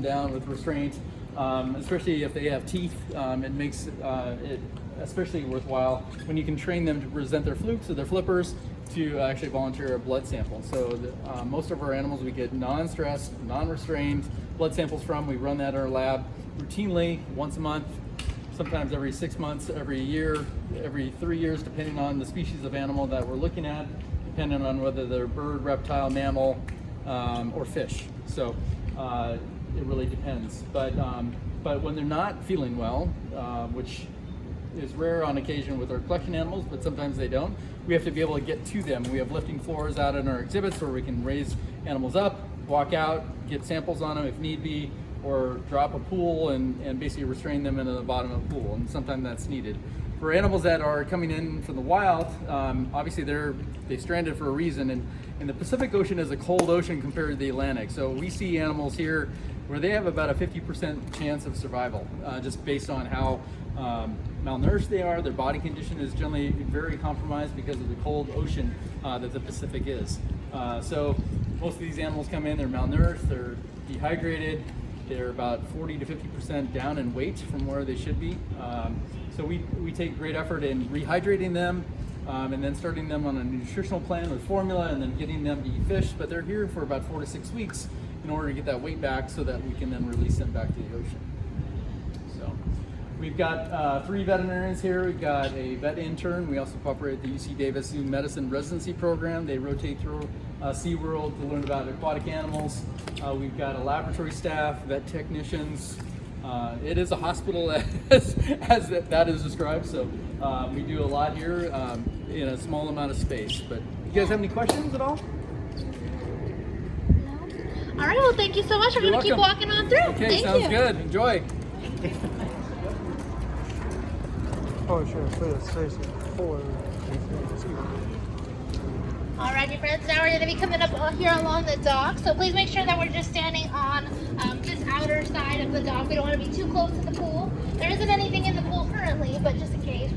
down with restraint, especially if they have teeth. It makes it especially worthwhile when you can train them to present their flukes or their flippers to actually volunteer a blood sample. So most of our animals we get non-stressed, non-restrained blood samples from. We run that in our lab routinely, once a month, sometimes every 6 months, every year, every 3 years, depending on the species of animal that we're looking at, depending on whether they're bird, reptile, mammal, or fish. So it really depends. But when they're not feeling well, which is rare on occasion with our collection animals, but sometimes they don't, we have to be able to get to them. We have lifting floors out in our exhibits where we can raise animals up, walk out, get samples on them if need be, or drop a pool and basically restrain them into the bottom of the pool, and sometimes that's needed. For animals that are coming in from the wild, obviously they're stranded for a reason, and the Pacific Ocean is a cold ocean compared to the Atlantic. So we see animals here where they have about a 50% chance of survival, just based on how malnourished they are. Their body condition is generally very compromised because of the cold ocean that the Pacific is. So most of these animals come in, they're malnourished, they're dehydrated, they're about 40 to 50% down in weight from where they should be. So we take great effort in rehydrating them and then starting them on a nutritional plan with formula and then getting them to eat fish. But they're here for about 4 to 6 weeks in order to get that weight back so that we can then release them back to the ocean. So we've got 3 veterinarians here. We've got a vet intern. We also cooperate with the UC Davis Zoo Medicine Residency Program. They rotate through SeaWorld to learn about aquatic animals. We've got a laboratory staff, vet technicians. It is a hospital as that is described, so we do a lot here in a small amount of space. But you guys have any questions at all? All right, well, thank you so much. We're going to keep walking on through. Okay, thank sounds you. good. Enjoy. Oh, sure. Space for Alrighty, friends, now we're going to be coming up here along the dock, so please make sure that we're just standing on this outer side of the dock. We don't want to be too close to the pool. There isn't anything in the pool currently, but just in case.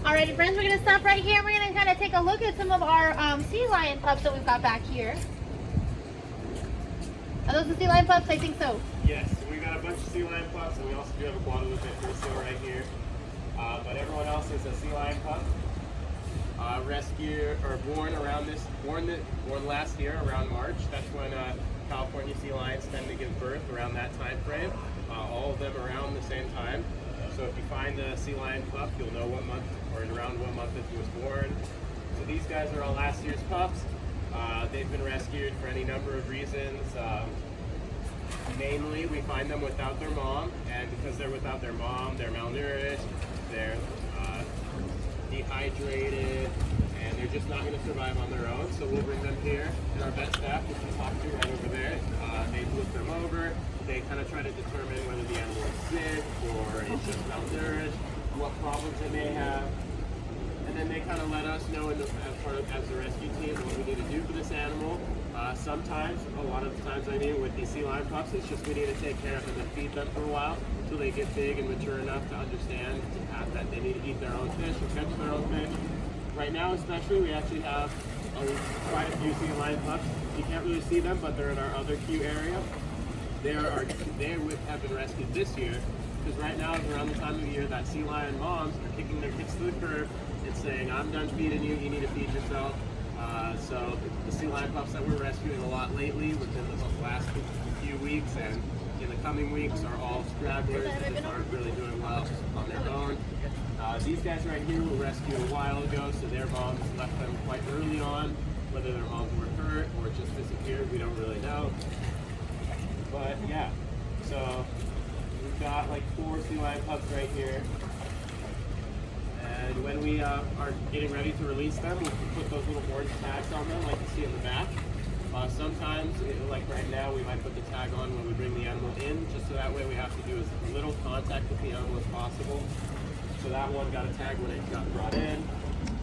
Alrighty, friends, we're going to stop right here. We're going to kind of take a look at some of our sea lion pups that we've got back here. Are those the sea lion pups? I think so. Yes, we got a bunch of sea lion pups, and we also do have a Guadalupe Curcio right here. But everyone else is a sea lion pup. Rescued or born last year around March. That's when California sea lions tend to give birth, around that time frame. All of them around the same time. So if you find a sea lion pup, you'll know what month or around what month it was born. So these guys are all last year's pups. They've been rescued for any number of reasons. Mainly, we find them without their mom, and because they're without their mom, they're malnourished, they're dehydrated, and they're just not going to survive on their own. So we'll bring them here, and our vet staff, which you talk to right over there, they look them over. They kind of try to determine whether the animal is sick or it's just malnourished, what problems it may have, and then they kind of let us know as the rescue team what we need to do for this animal. Sometimes, a lot of the times with these sea lion pups, it's just we need to take care of them and feed them for a while until they get big and mature enough to understand that they need to eat their own fish or catch their own fish. Right now especially, we actually have quite a few sea lion pups. You can't really see them, but they're in our other queue area. They have been rescued this year because right now is around the time of the year that sea lion moms are kicking their kids to the curb and saying, "I'm done feeding you, you need to feed yourself." So the sea lion pups that we're rescuing a lot lately within the last few weeks and in the coming weeks are all stragglers that just aren't really doing well on their own. These guys right here were rescued a while ago, so their moms left them quite early on. Whether their moms were hurt or just disappeared, we don't really know. But yeah, so we've got like 4 sea lion pups right here. And when we are getting ready to release them, we put those little orange tags on them like you see in the back. sometimes, like right now, we might put the tag on when we bring the animal in, just so that way we have to do as little contact with the animal as possible. So that one got a tag when it got brought in.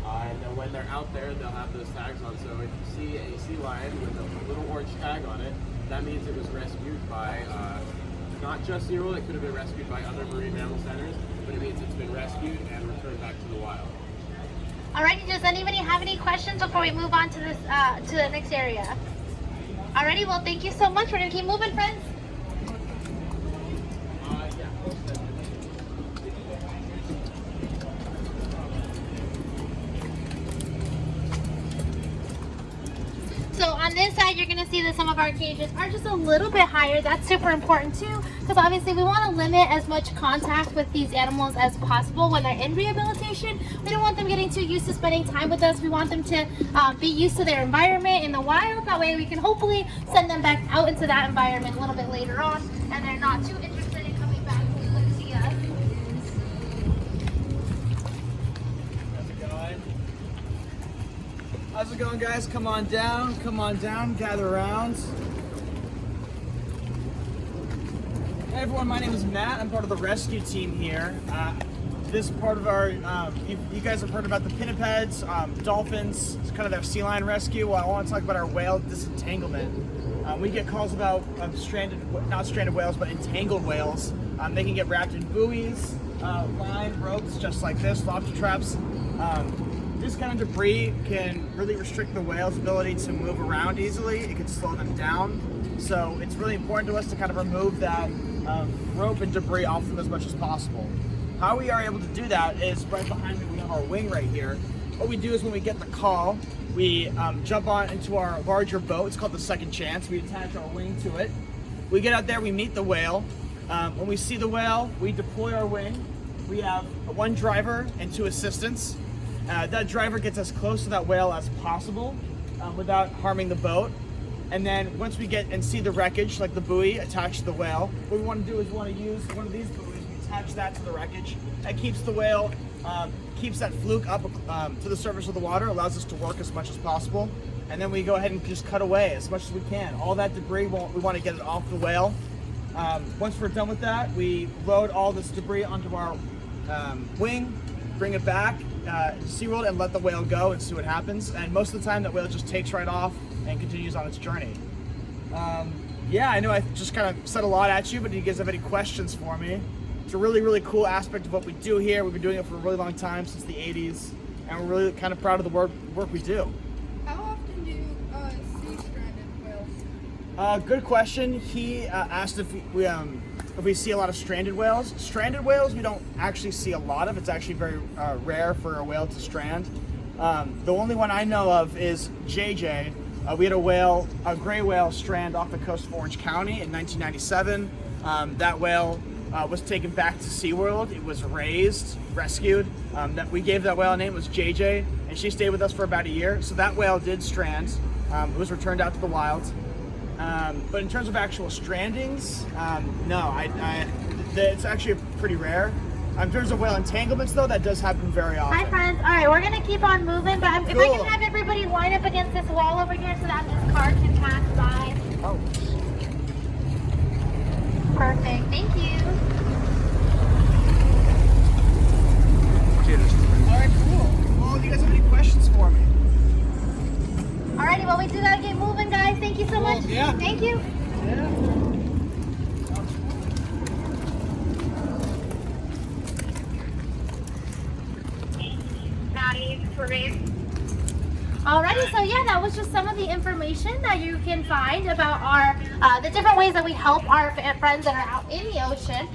And then when they're out there, they'll have those tags on. So if you see a sea lion with a little orange tag on it, that means it was rescued by not just SeaWorld, it could have been rescued by other marine mammal centers, but it means it's been rescued and returned back to the wild. Alrighty, does anybody have any questions before we move on to this to the next area? Alrighty, well thank you so much. We're gonna keep moving, friends. So on this side, you're gonna see that some of our cages are just a little bit higher. That's super important too, because obviously we want to limit as much contact with these animals as possible when they're in rehabilitation. We don't want them getting too used to spending time with us. We want them to be used to their environment in the wild. That way we can hopefully send them back out into that environment a little bit later on, and they're not too interested in coming back to see us. How's it going, guys? Come on down, gather around. Hey everyone, my name is Matt. I'm part of the rescue team here. This part of our, you guys have heard about the pinnipeds, dolphins, it's kind of their sea lion rescue. Well, I want to talk about our whale disentanglement. We get calls about not stranded whales, but entangled whales. They can get wrapped in buoys, line, ropes, just like this, lobster traps. This kind of debris can really restrict the whale's ability to move around easily. It can slow them down. So it's really important to us to kind of remove that rope and debris off them as much as possible. How we are able to do that is right behind me, we have our wing right here. What we do is when we get the call, we jump on into our larger boat. It's called the Second Chance. We attach our wing to it. We get out there, we meet the whale. When we see the whale, we deploy our wing. We have one driver and 2 assistants. That driver gets as close to that whale as possible without harming the boat. And then once we get and see the wreckage, like the buoy attached to the whale, what we want to do is we want to use one of these buoys. We attach that to the wreckage. That keeps the whale, keeps that fluke up to the surface of the water, allows us to work as much as possible. And then we go ahead and just cut away as much as we can. All that debris, we want to get it off the whale. Once we're done with that, we load all this debris onto our wing, bring it back to SeaWorld and let the whale go and see what happens. And most of the time that whale just takes right off and continues on its journey. Yeah, I know I just kind of said a lot at you, but do you guys have any questions for me? It's a really, really cool aspect of what we do here. We've been doing it for a really long time, since the 80s, and we're really kind of proud of the work we do. How often do you see stranded whales? Good question. He asked if we see a lot of stranded whales. Stranded whales we don't actually see a lot of. It's actually very rare for a whale to strand. The only one I know of is JJ. We had a gray whale strand off the coast of Orange County in 1997. That whale was taken back to SeaWorld. It was rescued. We gave that whale a name, it was JJ, and she stayed with us for about a year. So that whale did strand. It was returned out to the wild. But in terms of actual strandings, no, it's actually pretty rare. In terms of whale entanglements, though, that does happen very often. Hi, friends. All right, we're gonna keep on moving, but if I can have everybody line up against this wall over here so that this car can pass by. Oh. Perfect. Thank you. All right, cool. Well, do you guys have any questions for me? Alrighty, well, we do gotta get moving, guys. Thank you so much. Yeah. Thank you. Yeah. Alrighty, so yeah, that was just some of the information that you can find about our the different ways that we help our friends that are out in the ocean.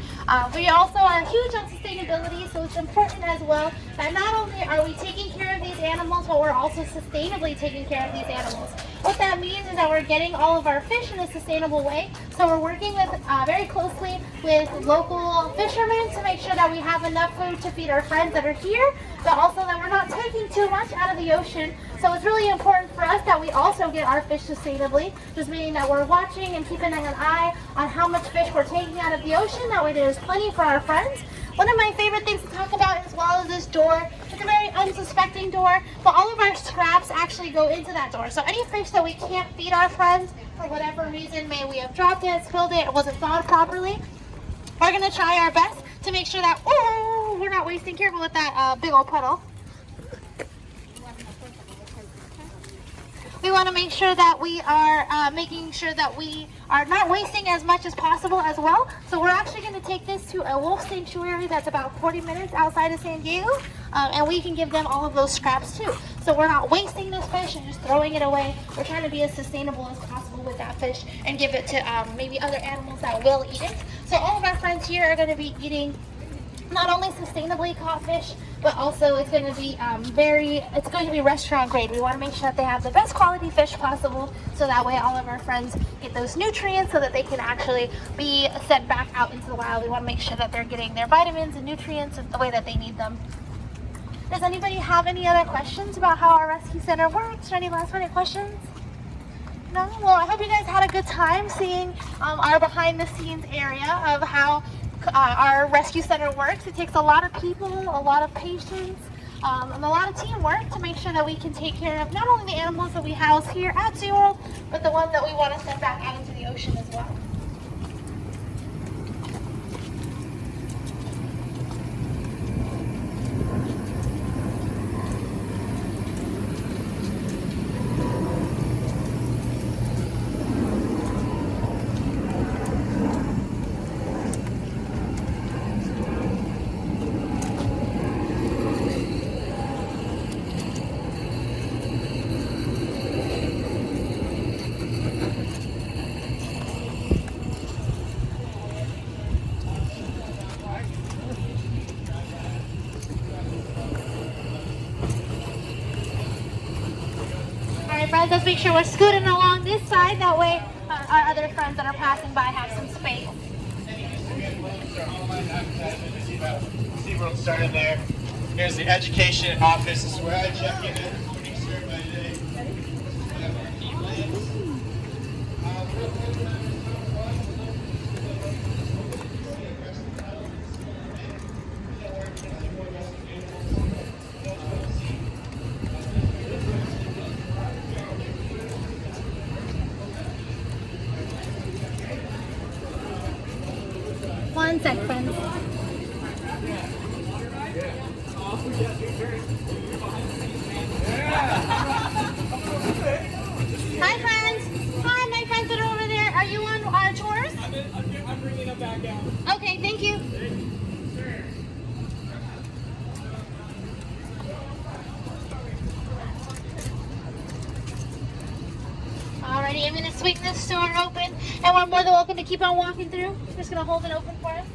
We also are huge on sustainability, so it's important as well that not only are we taking care of these animals, but we're also sustainably taking care of these animals. What that means is that we're getting all of our fish in a sustainable way, So we're working with very closely with local fishermen to make sure that we have enough food to feed our friends that are here, but also that we're not taking too much out of the ocean. So it's really important for us that we also get our fish sustainably, just meaning that we're watching and keeping an eye on how much fish we're taking out of the ocean. That way there's plenty for our friends. One of my favorite things to talk about as well is this door. It's a very unsuspecting door, but all of our scraps actually go into that door. So any fish that we can't feed our friends for whatever reason, may we have dropped it, spilled it, or wasn't thawed properly, we're gonna try our best to make sure that, oh, we're not wasting. Careful with that big old puddle. We want to make sure that we are making sure that we are not wasting as much as possible as well. So we're actually going to take this to a wolf sanctuary that's about 40 minutes outside of San Diego, and we can give them all of those scraps too. So we're not wasting this fish and just throwing it away. We're trying to be as sustainable as possible with that fish and give it to maybe other animals that will eat it. So all of our friends here are going to be eating not only sustainably caught fish, but also it's going to be it's going to be restaurant grade. We want to make sure that they have the best quality fish possible, so that way all of our friends get those nutrients so that they can actually be sent back out into the wild. We want to make sure that they're getting their vitamins and nutrients in the way that they need them. Does anybody have any other questions about how our rescue center works, or any last minute questions? No? Well, I hope you guys had a good time seeing our behind the scenes area of how our rescue center works. It takes a lot of people, a lot of patience, and a lot of teamwork to make sure that we can take care of not only the animals that we house here at SeaWorld, but the ones that we want to send back out into the ocean as well. Friends, let's make sure we're scooting along this side. That way our other friends that are passing by have some space. SeaWorld started there. Here's the education office. This is where I check in. One sec, friends. Hi, friends. Hi, my friends that are over there. Are you on tours? I'm bringing them back down. Okay, thank you. Alrighty, I'm going to swing this door open, and we're more than welcome to keep on walking through. I'm just going to hold it open for us.